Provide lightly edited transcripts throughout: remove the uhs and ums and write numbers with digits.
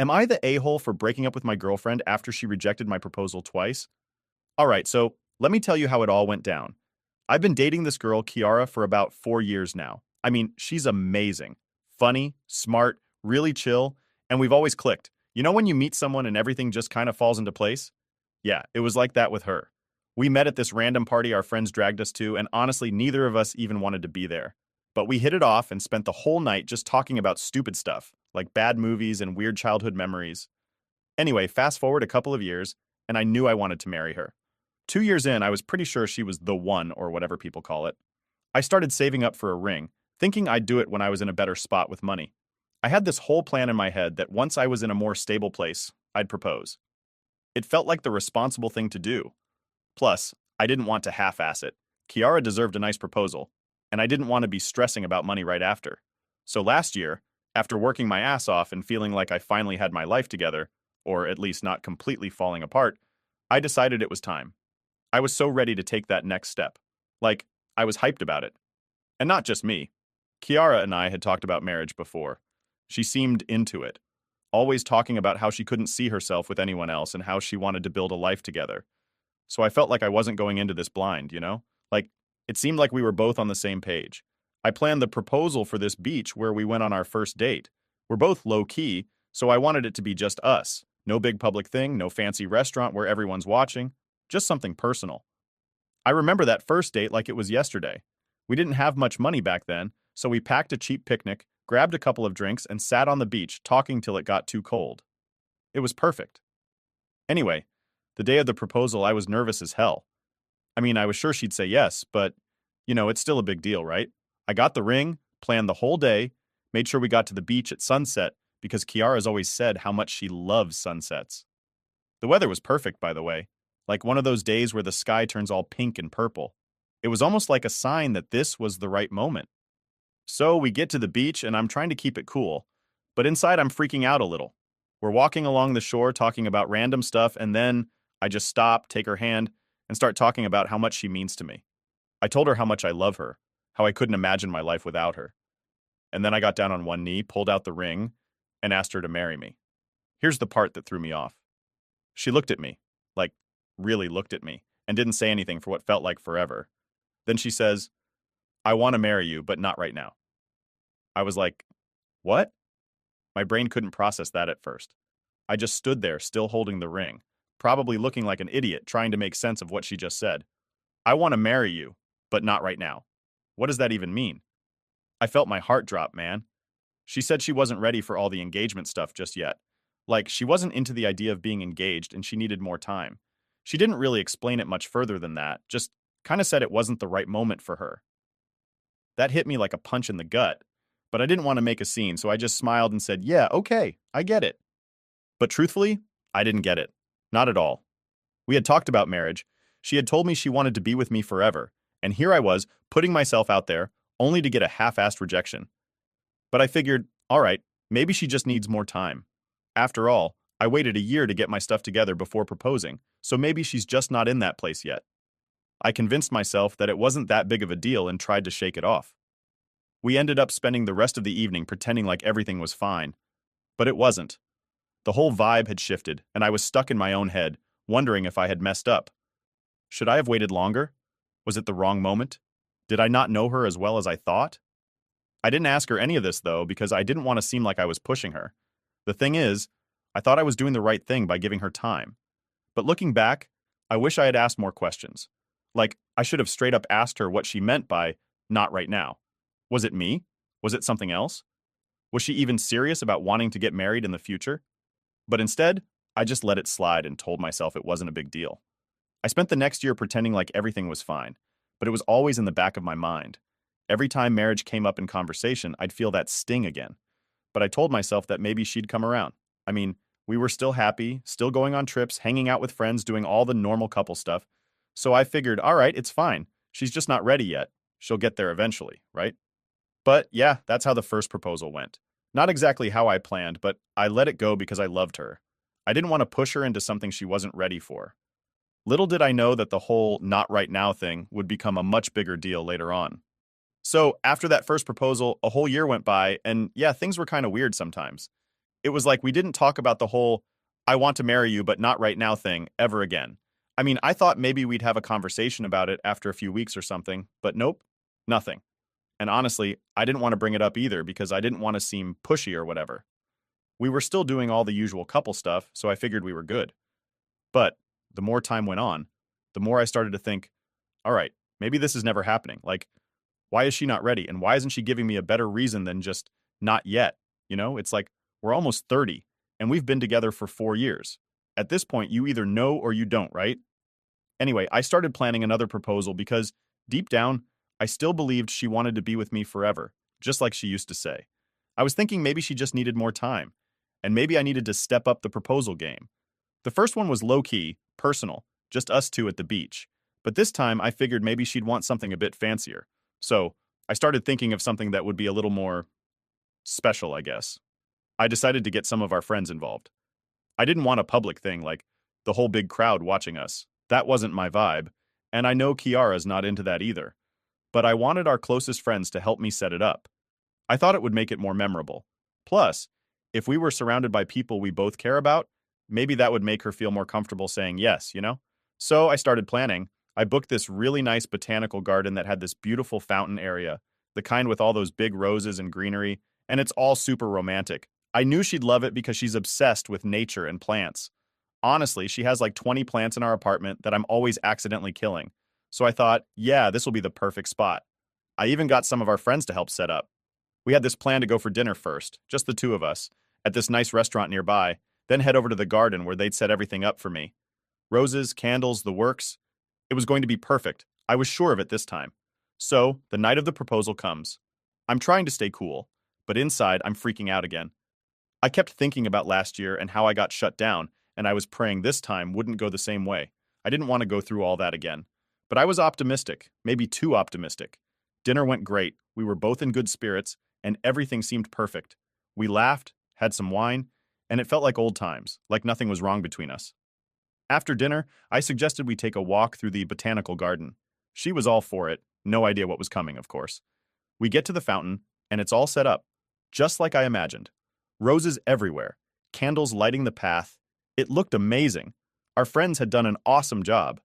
Am I the a-hole for breaking up with my girlfriend after she rejected my proposal twice? Alright, so let me tell you how it all went down. I've been dating this girl, Kiara, for about 4 years now. I mean, she's amazing. Funny, smart, really chill, and we've always clicked. You know when you meet someone and everything just kind of falls into place? Yeah, it was like that with her. We met at this random party our friends dragged us to, and honestly, neither of us even wanted to be there. But we hit it off and spent the whole night just talking about stupid stuff, like bad movies and weird childhood memories. Anyway, fast forward a couple of years, and I knew I wanted to marry her. 2 years in, I was pretty sure she was the one, or whatever people call it. I started saving up for a ring, thinking I'd do it when I was in a better spot with money. I had this whole plan in my head that once I was in a more stable place, I'd propose. It felt like the responsible thing to do. Plus, I didn't want to half-ass it. Kiara deserved a nice proposal, and I didn't want to be stressing about money right after. So last year, after working my ass off and feeling like I finally had my life together, or at least not completely falling apart, I decided it was time. I was so ready to take that next step. Like, I was hyped about it. And not just me. Kiara and I had talked about marriage before. She seemed into it, always talking about how she couldn't see herself with anyone else and how she wanted to build a life together. So I felt like I wasn't going into this blind, you know? Like, it seemed like we were both on the same page. I planned the proposal for this beach where we went on our first date. We're both low-key, so I wanted it to be just us. No big public thing, no fancy restaurant where everyone's watching, just something personal. I remember that first date like it was yesterday. We didn't have much money back then, so we packed a cheap picnic, grabbed a couple of drinks, and sat on the beach talking till it got too cold. It was perfect. Anyway, the day of the proposal, I was nervous as hell. I mean, I was sure she'd say yes, but, it's still a big deal, right? I got the ring, planned the whole day, made sure we got to the beach at sunset because Kiara's always said how much she loves sunsets. The weather was perfect, by the way, like one of those days where the sky turns all pink and purple. It was almost like a sign that this was the right moment. So we get to the beach and I'm trying to keep it cool, but inside I'm freaking out a little. We're walking along the shore talking about random stuff, and then I just stop, take her hand, and start talking about how much she means to me. I told her how much I love her, how I couldn't imagine my life without her. And then I got down on one knee, pulled out the ring, and asked her to marry me. Here's the part that threw me off. She looked at me, like, really looked at me, and didn't say anything for what felt like forever. Then she says, "I want to marry you, but not right now." I was like, "What?" My brain couldn't process that at first. I just stood there, still holding the ring, probably looking like an idiot trying to make sense of what she just said. I want to marry you, but not right now. What does that even mean? I felt my heart drop, man. She said she wasn't ready for all the engagement stuff just yet. Like, she wasn't into the idea of being engaged and she needed more time. She didn't really explain it much further than that, just kind of said it wasn't the right moment for her. That hit me like a punch in the gut, but I didn't want to make a scene, so I just smiled and said, "Yeah, okay, I get it." But truthfully, I didn't get it. Not at all. We had talked about marriage. She had told me she wanted to be with me forever, and here I was, putting myself out there, only to get a half-assed rejection. But I figured, all right, maybe she just needs more time. After all, I waited a year to get my stuff together before proposing, so maybe she's just not in that place yet. I convinced myself that it wasn't that big of a deal and tried to shake it off. We ended up spending the rest of the evening pretending like everything was fine. But it wasn't. The whole vibe had shifted, and I was stuck in my own head, wondering if I had messed up. Should I have waited longer? Was it the wrong moment? Did I not know her as well as I thought? I didn't ask her any of this, though, because I didn't want to seem like I was pushing her. The thing is, I thought I was doing the right thing by giving her time. But looking back, I wish I had asked more questions. Like, I should have straight up asked her what she meant by not right now. Was it me? Was it something else? Was she even serious about wanting to get married in the future? But instead, I just let it slide and told myself it wasn't a big deal. I spent the next year pretending like everything was fine, but it was always in the back of my mind. Every time marriage came up in conversation, I'd feel that sting again. But I told myself that maybe she'd come around. I mean, we were still happy, still going on trips, hanging out with friends, doing all the normal couple stuff. So I figured, all right, it's fine. She's just not ready yet. She'll get there eventually, right? But yeah, that's how the first proposal went. Not exactly how I planned, but I let it go because I loved her. I didn't want to push her into something she wasn't ready for. Little did I know that the whole not right now thing would become a much bigger deal later on. So after that first proposal, a whole year went by, and yeah, things were kind of weird sometimes. It was like we didn't talk about the whole I want to marry you but not right now thing ever again. I mean, I thought maybe we'd have a conversation about it after a few weeks or something, but nope, nothing. And honestly, I didn't want to bring it up either because I didn't want to seem pushy or whatever. We were still doing all the usual couple stuff, so I figured we were good. But the more time went on, the more I started to think, all right, maybe this is never happening. Like, why is she not ready? And why isn't she giving me a better reason than just not yet? You know, it's like we're almost 30 and we've been together for 4 years. At this point, you either know or you don't, right? Anyway, I started planning another proposal because deep down, I still believed she wanted to be with me forever, just like she used to say. I was thinking maybe she just needed more time, and maybe I needed to step up the proposal game. The first one was low key, personal, just us two at the beach. But this time I figured maybe she'd want something a bit fancier. So I started thinking of something that would be a little more special, I guess. I decided to get some of our friends involved. I didn't want a public thing like the whole big crowd watching us. That wasn't my vibe, and I know Kiara's not into that either. But I wanted our closest friends to help me set it up. I thought it would make it more memorable. Plus, if we were surrounded by people we both care about, maybe that would make her feel more comfortable saying yes, you know? So I started planning. I booked this really nice botanical garden that had this beautiful fountain area, the kind with all those big roses and greenery, and it's all super romantic. I knew she'd love it because she's obsessed with nature and plants. Honestly, she has like 20 plants in our apartment that I'm always accidentally killing. So I thought, yeah, this will be the perfect spot. I even got some of our friends to help set up. We had this plan to go for dinner first, just the two of us, at this nice restaurant nearby, then head over to the garden where they'd set everything up for me. Roses, candles, the works. It was going to be perfect. I was sure of it this time. So, the night of the proposal comes. I'm trying to stay cool, but inside I'm freaking out again. I kept thinking about last year and how I got shut down, and I was praying this time wouldn't go the same way. I didn't want to go through all that again. But I was optimistic, maybe too optimistic. Dinner went great, we were both in good spirits, and everything seemed perfect. We laughed, had some wine, and it felt like old times, like nothing was wrong between us. After dinner, I suggested we take a walk through the botanical garden. She was all for it, no idea what was coming, of course. We get to the fountain, and it's all set up, just like I imagined. Roses everywhere, candles lighting the path. It looked amazing. Our friends had done an awesome job.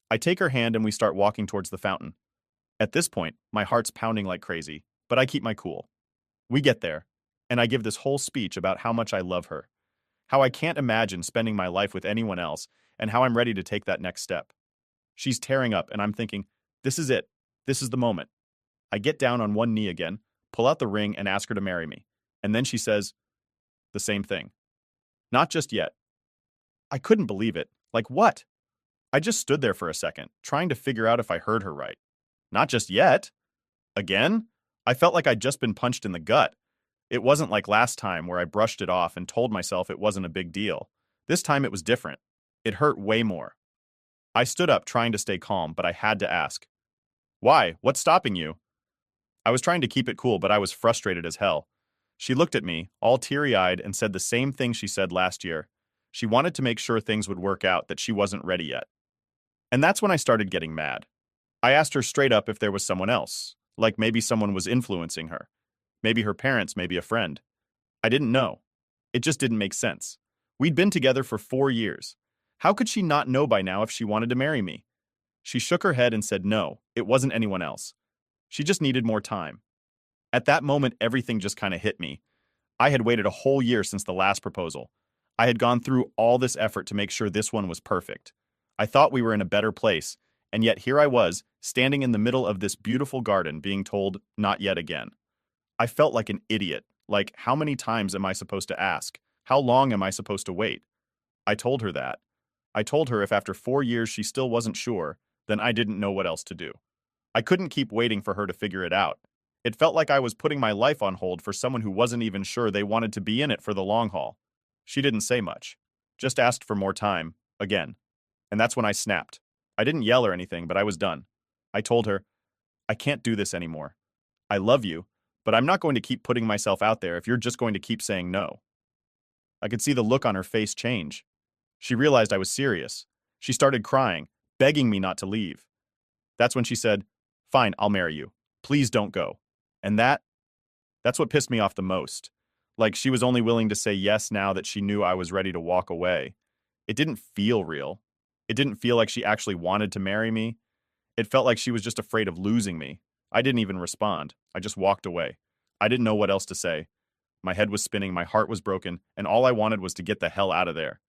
I take her hand and we start walking towards the fountain. At this point, my heart's pounding like crazy, but I keep my cool. We get there, and I give this whole speech about how much I love her, how I can't imagine spending my life with anyone else, and how I'm ready to take that next step. She's tearing up, and I'm thinking, this is it. This is the moment. I get down on one knee again, pull out the ring, and ask her to marry me. And then she says the same thing. Not just yet. I couldn't believe it. Like what? I just stood there for a second, trying to figure out if I heard her right. Not just yet. Again? I felt like I'd just been punched in the gut. It wasn't like last time where I brushed it off and told myself it wasn't a big deal. This time it was different. It hurt way more. I stood up trying to stay calm, but I had to ask. Why? What's stopping you? I was trying to keep it cool, but I was frustrated as hell. She looked at me, all teary-eyed, and said the same thing she said last year. She wanted to make sure things would work out, that she wasn't ready yet. And that's when I started getting mad. I asked her straight up if there was someone else, like maybe someone was influencing her. Maybe her parents, maybe a friend. I didn't know. It just didn't make sense. We'd been together for 4 years. How could she not know by now if she wanted to marry me? She shook her head and said no, it wasn't anyone else. She just needed more time. At that moment, everything just kind of hit me. I had waited a whole year since the last proposal. I had gone through all this effort to make sure this one was perfect. I thought we were in a better place, and yet here I was, standing in the middle of this beautiful garden, being told, not yet again. I felt like an idiot. Like, how many times am I supposed to ask? How long am I supposed to wait? I told her that. I told her if after 4 years she still wasn't sure, then I didn't know what else to do. I couldn't keep waiting for her to figure it out. It felt like I was putting my life on hold for someone who wasn't even sure they wanted to be in it for the long haul. She didn't say much. Just asked for more time, again. And that's when I snapped. I didn't yell or anything, but I was done. I told her, I can't do this anymore. I love you, but I'm not going to keep putting myself out there if you're just going to keep saying no. I could see the look on her face change. She realized I was serious. She started crying, begging me not to leave. That's when she said, fine, I'll marry you. Please don't go. And that's what pissed me off the most. Like she was only willing to say yes now that she knew I was ready to walk away. It didn't feel real. It didn't feel like she actually wanted to marry me. It felt like she was just afraid of losing me. I didn't even respond. I just walked away. I didn't know what else to say. My head was spinning, my heart was broken, and all I wanted was to get the hell out of there.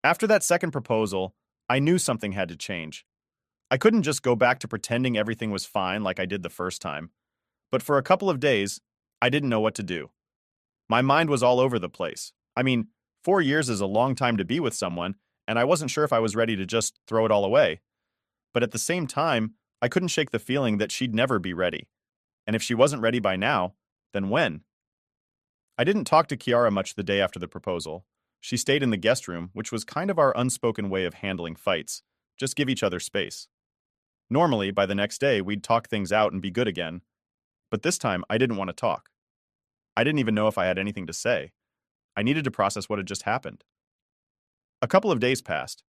After that second proposal, I knew something had to change. I couldn't just go back to pretending everything was fine like I did the first time. But for a couple of days, I didn't know what to do. My mind was all over the place. I mean, 4 years is a long time to be with someone, and I wasn't sure if I was ready to just throw it all away. But at the same time, I couldn't shake the feeling that she'd never be ready. And if she wasn't ready by now, then when? I didn't talk to Kiara much the day after the proposal. She stayed in the guest room, which was kind of our unspoken way of handling fights. Just give each other space. Normally, by the next day, we'd talk things out and be good again. But this time, I didn't want to talk. I didn't even know if I had anything to say. I needed to process what had just happened. A couple of days passed,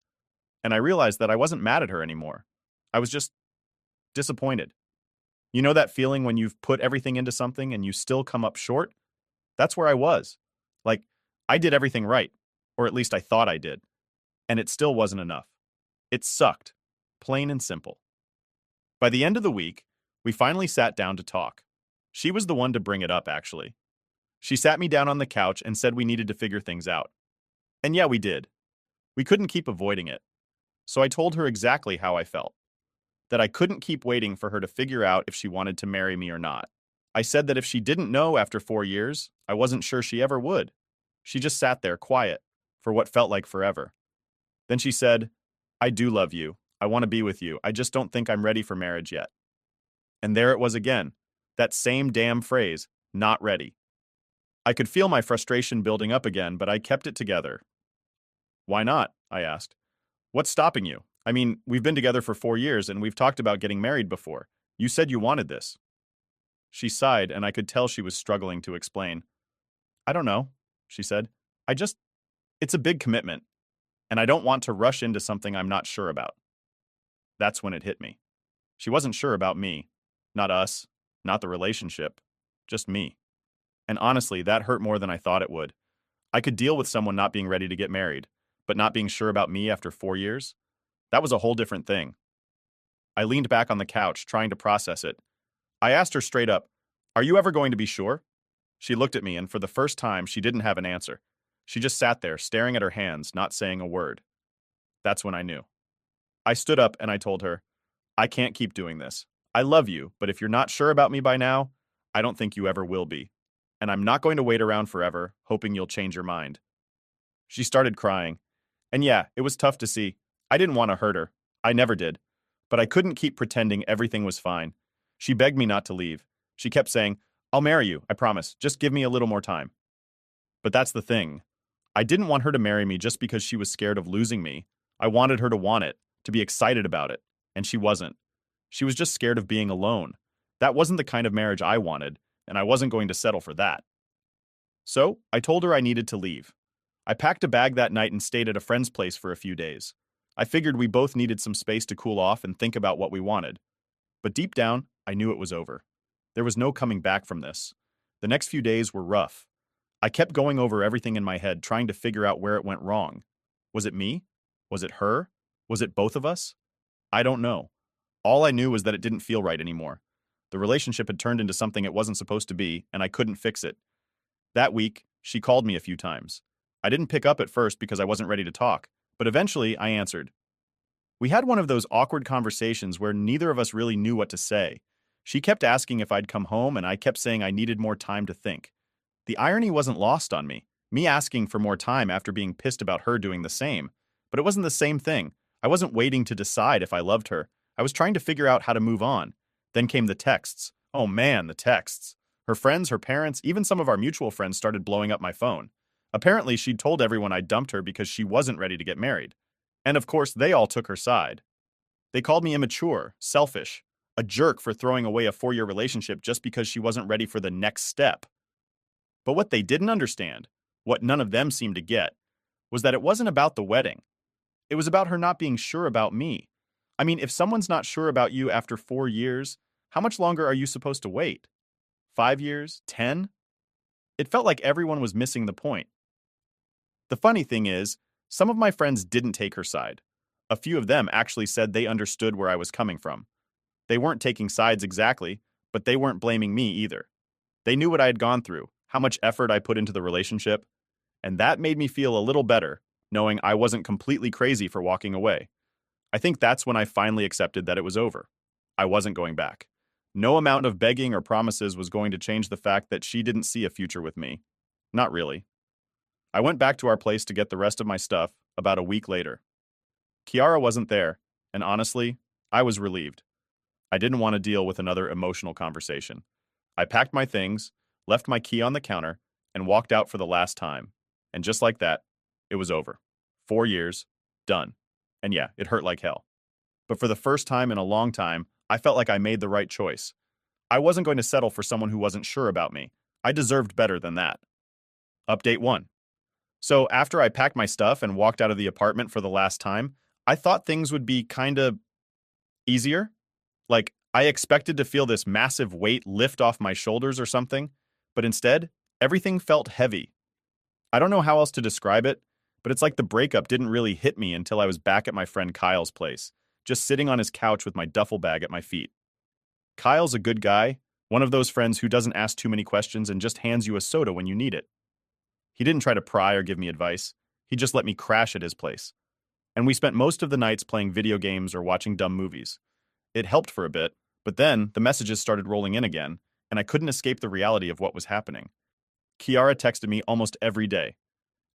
and I realized that I wasn't mad at her anymore. I was just disappointed. You know that feeling when you've put everything into something and you still come up short? That's where I was. Like, I did everything right, or at least I thought I did, and it still wasn't enough. It sucked, plain and simple. By the end of the week, we finally sat down to talk. She was the one to bring it up, actually. She sat me down on the couch and said we needed to figure things out. And yeah, we did. We couldn't keep avoiding it. So I told her exactly how I felt. That I couldn't keep waiting for her to figure out if she wanted to marry me or not. I said that if she didn't know after 4 years, I wasn't sure she ever would. She just sat there, quiet, for what felt like forever. Then she said, I do love you. I want to be with you. I just don't think I'm ready for marriage yet. And there it was again. That same damn phrase, not ready. I could feel my frustration building up again, but I kept it together. Why not? I asked. What's stopping you? I mean, we've been together for 4 years and we've talked about getting married before. You said you wanted this. She sighed, and I could tell she was struggling to explain. I don't know, she said. It's a big commitment, and I don't want to rush into something I'm not sure about. That's when it hit me. She wasn't sure about me. Not us, not the relationship, just me. And honestly, that hurt more than I thought it would. I could deal with someone not being ready to get married, but not being sure about me after 4 years? That was a whole different thing. I leaned back on the couch, trying to process it. I asked her straight up, Are you ever going to be sure? She looked at me, and for the first time, she didn't have an answer. She just sat there, staring at her hands, not saying a word. That's when I knew. I stood up and I told her, I can't keep doing this. I love you, but if you're not sure about me by now, I don't think you ever will be. And I'm not going to wait around forever, hoping you'll change your mind. She started crying. And yeah, it was tough to see. I didn't want to hurt her. I never did. But I couldn't keep pretending everything was fine. She begged me not to leave. She kept saying, I'll marry you, I promise. Just give me a little more time. But that's the thing. I didn't want her to marry me just because she was scared of losing me. I wanted her to want it, to be excited about it. And she wasn't. She was just scared of being alone. That wasn't the kind of marriage I wanted, and I wasn't going to settle for that. So, I told her I needed to leave. I packed a bag that night and stayed at a friend's place for a few days. I figured we both needed some space to cool off and think about what we wanted. But deep down, I knew it was over. There was no coming back from this. The next few days were rough. I kept going over everything in my head, trying to figure out where it went wrong. Was it me? Was it her? Was it both of us? I don't know. All I knew was that it didn't feel right anymore. The relationship had turned into something it wasn't supposed to be, and I couldn't fix it. That week, she called me a few times. I didn't pick up at first because I wasn't ready to talk, but eventually I answered. We had one of those awkward conversations where neither of us really knew what to say. She kept asking if I'd come home, and I kept saying I needed more time to think. The irony wasn't lost on me asking for more time after being pissed about her doing the same. But it wasn't the same thing. I wasn't waiting to decide if I loved her. I was trying to figure out how to move on. Then came the texts. Oh man, the texts. Her friends, her parents, even some of our mutual friends started blowing up my phone. Apparently, she'd told everyone I dumped her because she wasn't ready to get married. And of course, they all took her side. They called me immature, selfish, a jerk for throwing away a 4-year relationship just because she wasn't ready for the next step. But what they didn't understand, what none of them seemed to get, was that it wasn't about the wedding. It was about her not being sure about me. I mean, if someone's not sure about you after 4 years, how much longer are you supposed to wait? 5 years? 10? It felt like everyone was missing the point. The funny thing is, some of my friends didn't take her side. A few of them actually said they understood where I was coming from. They weren't taking sides exactly, but they weren't blaming me either. They knew what I had gone through, how much effort I put into the relationship, and that made me feel a little better, knowing I wasn't completely crazy for walking away. I think that's when I finally accepted that it was over. I wasn't going back. No amount of begging or promises was going to change the fact that she didn't see a future with me. Not really. I went back to our place to get the rest of my stuff about a week later. Kiara wasn't there, and honestly, I was relieved. I didn't want to deal with another emotional conversation. I packed my things, left my key on the counter, and walked out for the last time. And just like that, it was over. 4 years, done. And yeah, it hurt like hell. But for the first time in a long time, I felt like I made the right choice. I wasn't going to settle for someone who wasn't sure about me. I deserved better than that. Update 1. So after I packed my stuff and walked out of the apartment for the last time, I thought things would be kinda easier. Like, I expected to feel this massive weight lift off my shoulders or something, but instead, everything felt heavy. I don't know how else to describe it, but it's like the breakup didn't really hit me until I was back at my friend Kyle's place, just sitting on his couch with my duffel bag at my feet. Kyle's a good guy, one of those friends who doesn't ask too many questions and just hands you a soda when you need it. He didn't try to pry or give me advice, he just let me crash at his place. And we spent most of the nights playing video games or watching dumb movies. It helped for a bit, but then the messages started rolling in again, and I couldn't escape the reality of what was happening. Kiara texted me almost every day.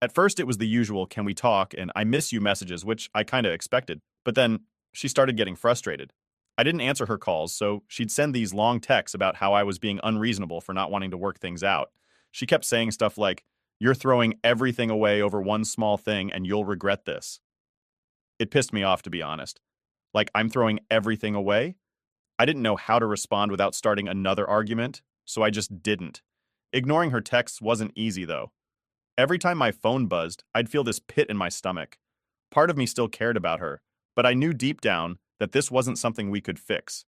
At first, it was the usual "can we talk" and "I miss you" messages, which I kinda expected, but then she started getting frustrated. I didn't answer her calls, so she'd send these long texts about how I was being unreasonable for not wanting to work things out. She kept saying stuff like, "You're throwing everything away over one small thing and you'll regret this." It pissed me off, to be honest. Like, I'm throwing everything away? I didn't know how to respond without starting another argument, so I just didn't. Ignoring her texts wasn't easy, though. Every time my phone buzzed, I'd feel this pit in my stomach. Part of me still cared about her, but I knew deep down that this wasn't something we could fix.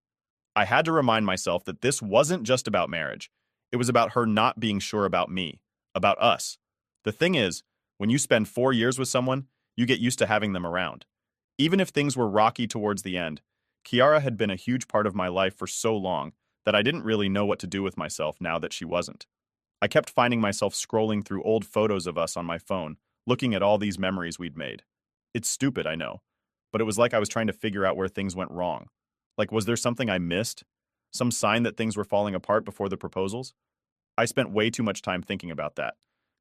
I had to remind myself that this wasn't just about marriage. It was about her not being sure about me, about us. The thing is, when you spend 4 years with someone, you get used to having them around. Even if things were rocky towards the end, Kiara had been a huge part of my life for so long that I didn't really know what to do with myself now that she wasn't. I kept finding myself scrolling through old photos of us on my phone, looking at all these memories we'd made. It's stupid, I know, but it was like I was trying to figure out where things went wrong. Like, was there something I missed? Some sign that things were falling apart before the proposals? I spent way too much time thinking about that.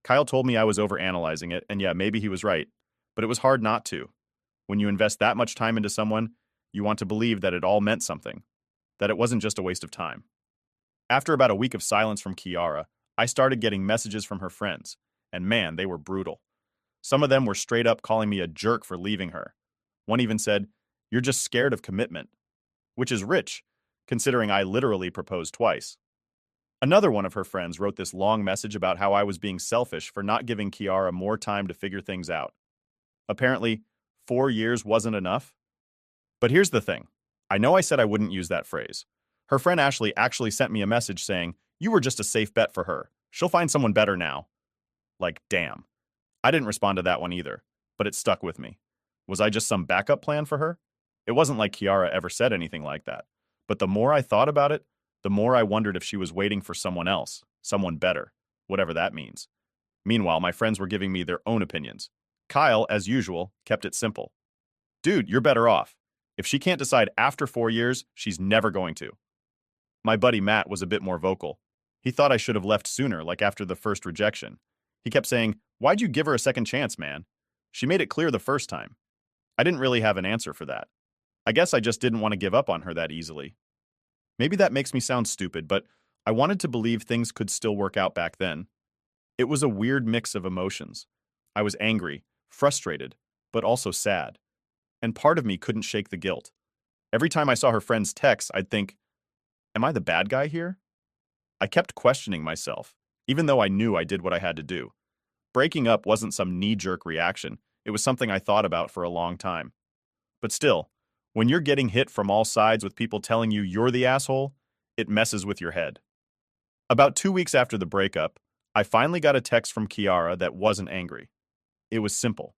Kyle told me I was overanalyzing it, and yeah, maybe he was right, but it was hard not to. When you invest that much time into someone, you want to believe that it all meant something, that it wasn't just a waste of time. After about a week of silence from Kiara, I started getting messages from her friends, and man, they were brutal. Some of them were straight up calling me a jerk for leaving her. One even said, "You're just scared of commitment," which is rich, considering I literally proposed twice. Another one of her friends wrote this long message about how I was being selfish for not giving Kiara more time to figure things out. Apparently, 4 years wasn't enough. But here's the thing. I know I said I wouldn't use that phrase. Her friend Ashley actually sent me a message saying, "You were just a safe bet for her. She'll find someone better now." Like, damn. I didn't respond to that one either, but it stuck with me. Was I just some backup plan for her? It wasn't like Kiara ever said anything like that. But the more I thought about it, the more I wondered if she was waiting for someone else, someone better, whatever that means. Meanwhile, my friends were giving me their own opinions. Kyle, as usual, kept it simple. "Dude, you're better off. If she can't decide after 4 years, she's never going to." My buddy Matt was a bit more vocal. He thought I should have left sooner, like after the first rejection. He kept saying, "Why'd you give her a second chance, man? She made it clear the first time." I didn't really have an answer for that. I guess I just didn't want to give up on her that easily. Maybe that makes me sound stupid, but I wanted to believe things could still work out back then. It was a weird mix of emotions. I was angry, frustrated, but also sad. And part of me couldn't shake the guilt. Every time I saw her friend's texts, I'd think, am I the bad guy here? I kept questioning myself, even though I knew I did what I had to do. Breaking up wasn't some knee-jerk reaction. It was something I thought about for a long time. But still, when you're getting hit from all sides with people telling you you're the asshole, it messes with your head. About 2 weeks after the breakup, I finally got a text from Kiara that wasn't angry. It was simple.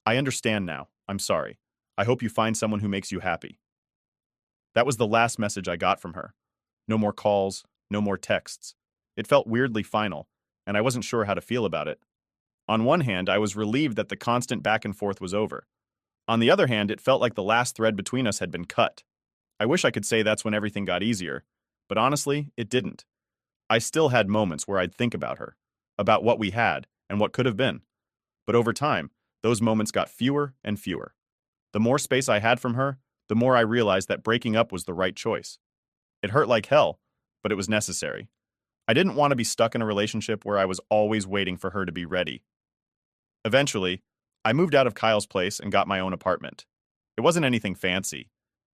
I understand now. I'm sorry. I hope you find someone who makes you happy. That was the last message I got from her. No more calls, no more texts. It felt weirdly final, and I wasn't sure how to feel about it. On one hand, I was relieved that the constant back and forth was over. On the other hand, it felt like the last thread between us had been cut. I wish I could say that's when everything got easier, but honestly, it didn't. I still had moments where I'd think about her, about what we had, and what could have been. But over time, those moments got fewer and fewer. The more space I had from her, the more I realized that breaking up was the right choice. It hurt like hell, but it was necessary. I didn't want to be stuck in a relationship where I was always waiting for her to be ready. Eventually, I moved out of Kyle's place and got my own apartment. It wasn't anything fancy,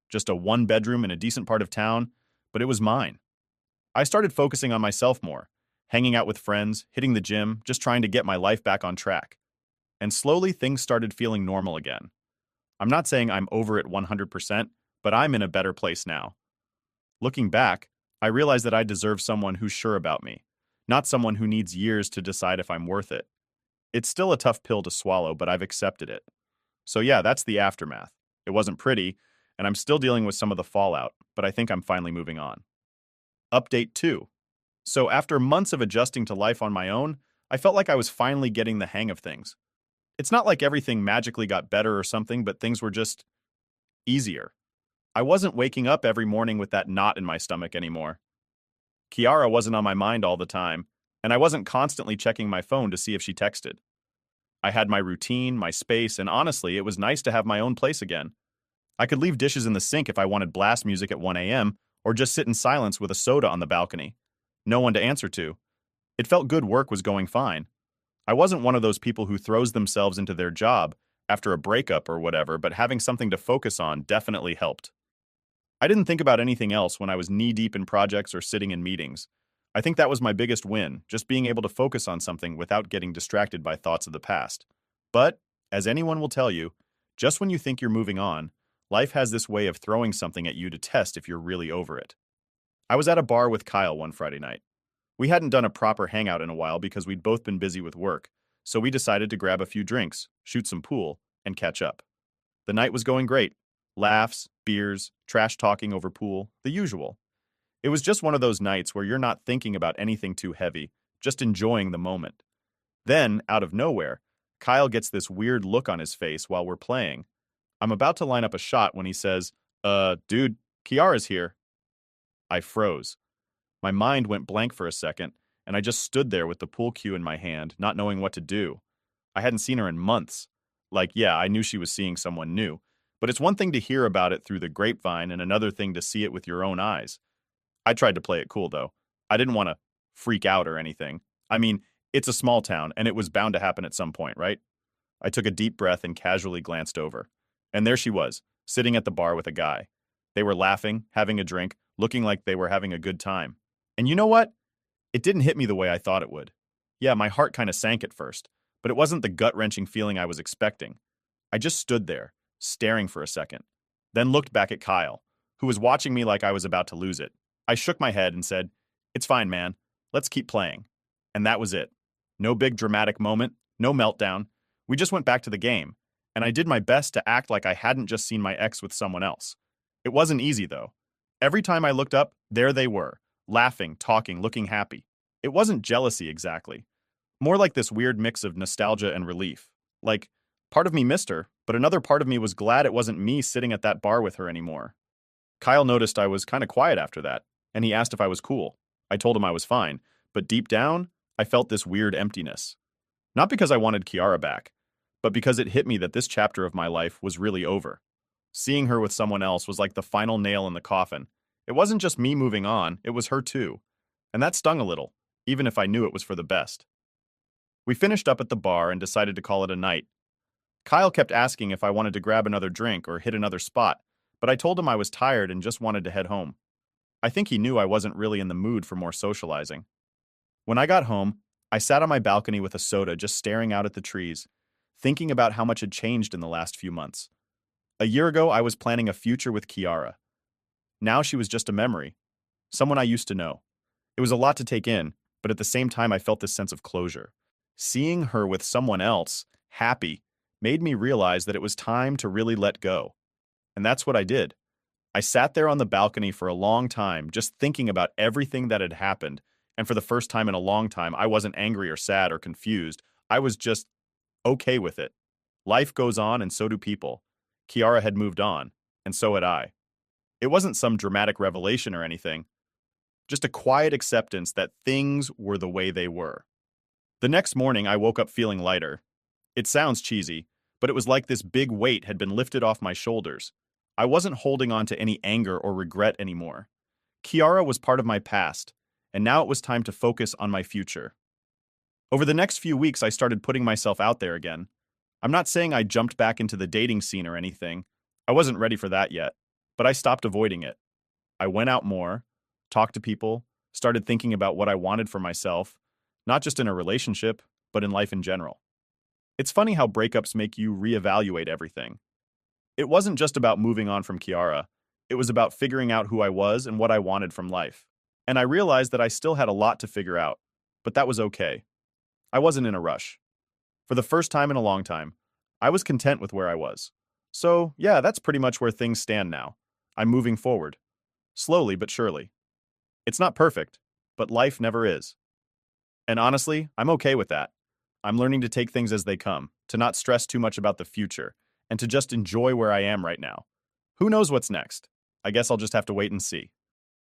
just a one-bedroom in a decent part of town, but it was mine. I started focusing on myself more, hanging out with friends, hitting the gym, just trying to get my life back on track. And slowly things started feeling normal again. I'm not saying I'm over it 100%, but I'm in a better place now. Looking back, I realize that I deserve someone who's sure about me, not someone who needs years to decide if I'm worth it. It's still a tough pill to swallow, but I've accepted it. So yeah, that's the aftermath. It wasn't pretty, and I'm still dealing with some of the fallout, but I think I'm finally moving on. Update 2. So after months of adjusting to life on my own, I felt like I was finally getting the hang of things. It's not like everything magically got better or something, but things were just easier. I wasn't waking up every morning with that knot in my stomach anymore. Kiara wasn't on my mind all the time, and I wasn't constantly checking my phone to see if she texted. I had my routine, my space, and honestly, it was nice to have my own place again. I could leave dishes in the sink if I wanted blast music at 1 a.m., or just sit in silence with a soda on the balcony. No one to answer to. It felt good work was going fine. I wasn't one of those people who throws themselves into their job after a breakup or whatever, but having something to focus on definitely helped. I didn't think about anything else when I was knee-deep in projects or sitting in meetings. I think that was my biggest win, just being able to focus on something without getting distracted by thoughts of the past. But, as anyone will tell you, just when you think you're moving on, life has this way of throwing something at you to test if you're really over it. I was at a bar with Kyle one Friday night. We hadn't done a proper hangout in a while because we'd both been busy with work, so we decided to grab a few drinks, shoot some pool, and catch up. The night was going great. Laughs, beers, trash talking over pool, the usual. It was just one of those nights where you're not thinking about anything too heavy, just enjoying the moment. Then, out of nowhere, Kyle gets this weird look on his face while we're playing. I'm about to line up a shot when he says, dude, Kiara's here. I froze. My mind went blank for a second, and I just stood there with the pool cue in my hand, not knowing what to do. I hadn't seen her in months. Yeah, I knew she was seeing someone new, but it's one thing to hear about it through the grapevine and another thing to see it with your own eyes. I tried to play it cool, though. I didn't want to freak out or anything. I mean, it's a small town, and it was bound to happen at some point, right? I took a deep breath and casually glanced over. And there she was, sitting at the bar with a guy. They were laughing, having a drink, looking like they were having a good time. And you know what? It didn't hit me the way I thought it would. Yeah, my heart kind of sank at first, but it wasn't the gut-wrenching feeling I was expecting. I just stood there, staring for a second, then looked back at Kyle, who was watching me like I was about to lose it. I shook my head and said, "It's fine, man. Let's keep playing." And that was it. No big dramatic moment, no meltdown. We just went back to the game, and I did my best to act like I hadn't just seen my ex with someone else. It wasn't easy, though. Every time I looked up, there they were, laughing, talking, looking happy. It wasn't jealousy exactly. More like this weird mix of nostalgia and relief. Like, part of me missed her, but another part of me was glad it wasn't me sitting at that bar with her anymore. Kyle noticed I was kind of quiet after that, and he asked if I was cool. I told him I was fine, but deep down, I felt this weird emptiness. Not because I wanted Kiara back, but because it hit me that this chapter of my life was really over. Seeing her with someone else was like the final nail in the coffin. It wasn't just me moving on, it was her too. And that stung a little, even if I knew it was for the best. We finished up at the bar and decided to call it a night. Kyle kept asking if I wanted to grab another drink or hit another spot, but I told him I was tired and just wanted to head home. I think he knew I wasn't really in the mood for more socializing. When I got home, I sat on my balcony with a soda just staring out at the trees, thinking about how much had changed in the last few months. A year ago, I was planning a future with Kiara. Now she was just a memory, someone I used to know. It was a lot to take in, but at the same time, I felt this sense of closure. Seeing her with someone else, happy, made me realize that it was time to really let go. And that's what I did. I sat there on the balcony for a long time, just thinking about everything that had happened. And for the first time in a long time, I wasn't angry or sad or confused. I was just okay with it. Life goes on, and so do people. Kiara had moved on, and so had I. It wasn't some dramatic revelation or anything, just a quiet acceptance that things were the way they were. The next morning, I woke up feeling lighter. It sounds cheesy, but it was like this big weight had been lifted off my shoulders. I wasn't holding on to any anger or regret anymore. Kiara was part of my past, and now it was time to focus on my future. Over the next few weeks, I started putting myself out there again. I'm not saying I jumped back into the dating scene or anything. I wasn't ready for that yet, but I stopped avoiding it. I went out more, talked to people, started thinking about what I wanted for myself, not just in a relationship, but in life in general. It's funny how breakups make you reevaluate everything. It wasn't just about moving on from Kiara, it was about figuring out who I was and what I wanted from life. And I realized that I still had a lot to figure out, but that was okay. I wasn't in a rush. For the first time in a long time, I was content with where I was. So, yeah, that's pretty much where things stand now. I'm moving forward. Slowly but surely. It's not perfect, but life never is. And honestly, I'm okay with that. I'm learning to take things as they come, to not stress too much about the future, and to just enjoy where I am right now. Who knows what's next? I guess I'll just have to wait and see.